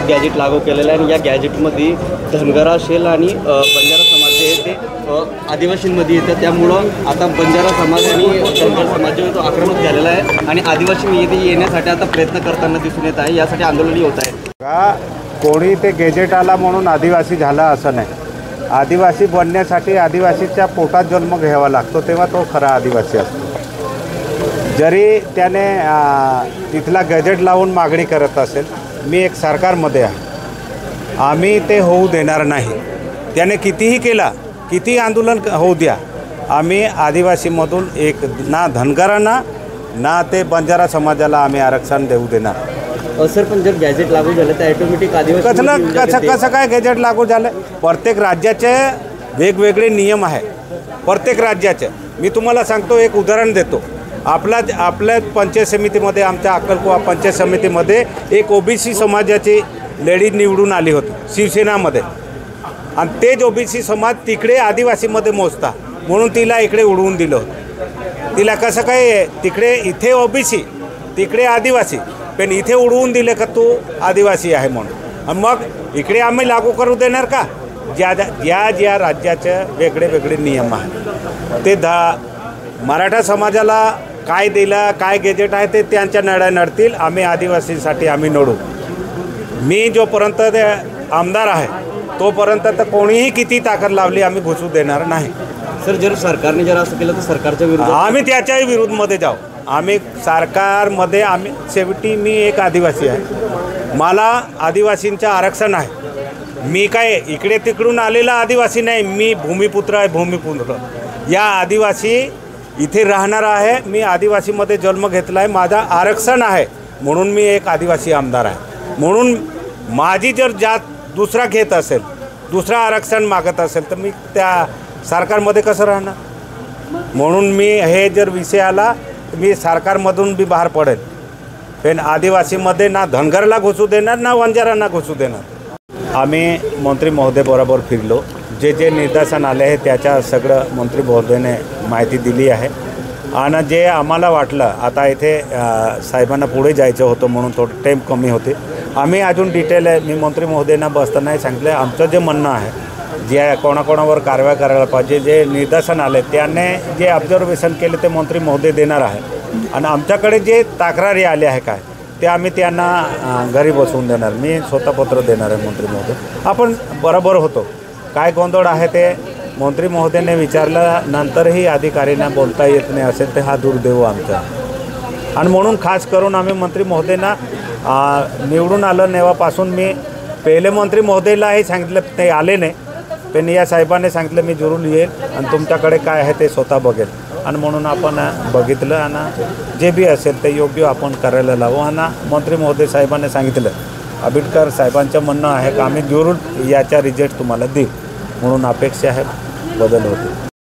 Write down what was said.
Gadget लागू केलेलं आहे आणि या गॅजेटमध्ये धनगर असेल आणि बंजारा समाज जे आहे ते आदिवासींमध्ये येतं। त्यामुळं आता बंजारा समाज आणि धनगर समाज जो आहे तो आक्रमक झालेला आहे आणि आदिवासी येण्यासाठी आता प्रयत्न करताना दिसून येत आहे। यासाठी आंदोलनही होत आहे का कोणी ते गॅजेट आला म्हणून आदिवासी झाला असं नाही। आदिवासी बनण्यासाठी आदिवासीच्या पोटात जन्म घ्यावा लागतो, तेव्हा तो खरा आदिवासी असतो। जरी त्याने तिथला गॅजेट लावून मागणी करत असेल, मी एक सरकारमध्ये आहे, आम्ही ते होऊ देणार नाही। त्याने कितीही केला, किती आंदोलन होऊ द्या, आम्ही आदिवासीमधून एक ना धनगरांना ना ते बंजारा समाजाला आम्ही आरक्षण देऊ देणार। सर पण जर गॅजेट लागू झालं तर ऑटोमॅटिक आदिवासी कसं काय गॅजेट लागू झालं? प्रत्येक राज्याचे वेगवेगळे नियम आहे, प्रत्येक राज्याचे। मी तुम्हाला सांगतो, एक उदाहरण देतो। आपल्या पंचायत समितीमध्ये, आमच्या अक्कलकुवा पंचायत समितीमध्ये एक ओबीसी समाजाची लेडी निवडून आली होती शिवसेनामध्ये, आणि तेच ओबीसी समाज तिकडे आदिवासीमध्ये मोजता म्हणून तिला इकडे उडवून दिलं होतं। तिला कसं काय, तिकडे इथे ओबीसी तिकडे आदिवासी, पण इथे उडवून दिले का तू आदिवासी आहे म्हणून। मग इकडे आम्ही लागू करू देणार का? ज्या राज्याचे वेगळे वेगळे नियम आहेत ते मराठा समाजाला काय दिलं, काय गॅजेट आहे ते त्यांच्या नड्या नडतील, आम्ही आदिवासीसाठी आम्ही नडू। मी जोपर्यंत आमदार आहे तोपर्यंत तर कोणीही किती ताकद लावली आम्ही घुसू देणार नाही। सर जर सरकारने जर असं केलं तर सरकारच्या विरोधात आम्ही त्याच्याही विरोधमध्ये जाऊ। आम्ही सरकारमध्ये शेवटी मी एक आदिवासी आहे, मला आदिवासींचं आरक्षण आहे। मी काय इकडे तिकडून आलेला आदिवासी नाही, मी भूमिपुत्र आहे, भूमिपुत्र। या आदिवासी इथे राहणार आहे, मी आदिवासीमध्ये जन्म घेतला आहे, माझा आरक्षण आहे म्हणून मी एक आदिवासी आमदार आहे। म्हणून माझी जर जात दुसरा घेत असेल, दुसरा आरक्षण मागत असेल, तर मी त्या सरकारमध्ये कसं राहणार? म्हणून मी हे जर विषय आला मी सरकारमधून बी बाहेर पडेल, पण आदिवासीमध्ये ना धनगरला घुसू देणार ना बंजारांना घुसू देणार। आम्ही मंत्री महोदय बरोबर फिरलो, जे निदर्शन आले आहे त्याच्या सगळं मंत्री महोदयाने माहिती दिली आहे। आणि जे आम्हाला वाटलं आता इथे साहेबांना पुढे जायचं होतं म्हणून थोडं टाईम कमी होते, आम्ही अजून डिटेल आहे मी मंत्री महोदयांना बसतानाही सांगितलं, आमचं जे म्हणणं आहे जे कोणाकोणावर कारवाई करायला पाहिजे, जे निदर्शन आले त्याने जे ऑब्झर्वेशन केले ते मंत्री महोदय देणार आहे। आणि आमच्याकडे जे तक्रारी आली आहे काय ते आम्ही त्यांना घरी बसवून देणार, मी स्वतः पत्र देणार आहे मंत्री महोदय। आपण बरोबर होतो, काय गोंधळ आहे ते मंत्री महोदयाने विचारल्यानंतरही अधिकाऱ्यांना बोलता येत नाही असेल तर हा दुर्दैव आमचा। आणि म्हणून खास करून आम्ही मंत्री महोदयांना निवडून आलं तेव्हापासून मी पहिले मंत्री महोदयालाही सांगितलं, ते आले नाही, पण या साहेबांनी सांगितलं मी जरूर येईल आणि तुमच्याकडे काय आहे ते स्वतः बघेल। आणि म्हणून आपण बघितलं आणि जे बी असेल ते योग्य आपण करायला लावू। आणि मंत्री महोदय साहेबांनी सांगितलं, आंबेडकर साहेबांचं म्हणणं आहे की आम्ही जरूर याचा रिझल्ट तुम्हाला देऊ, म्हणून अपेक्षा आहे बदल होते।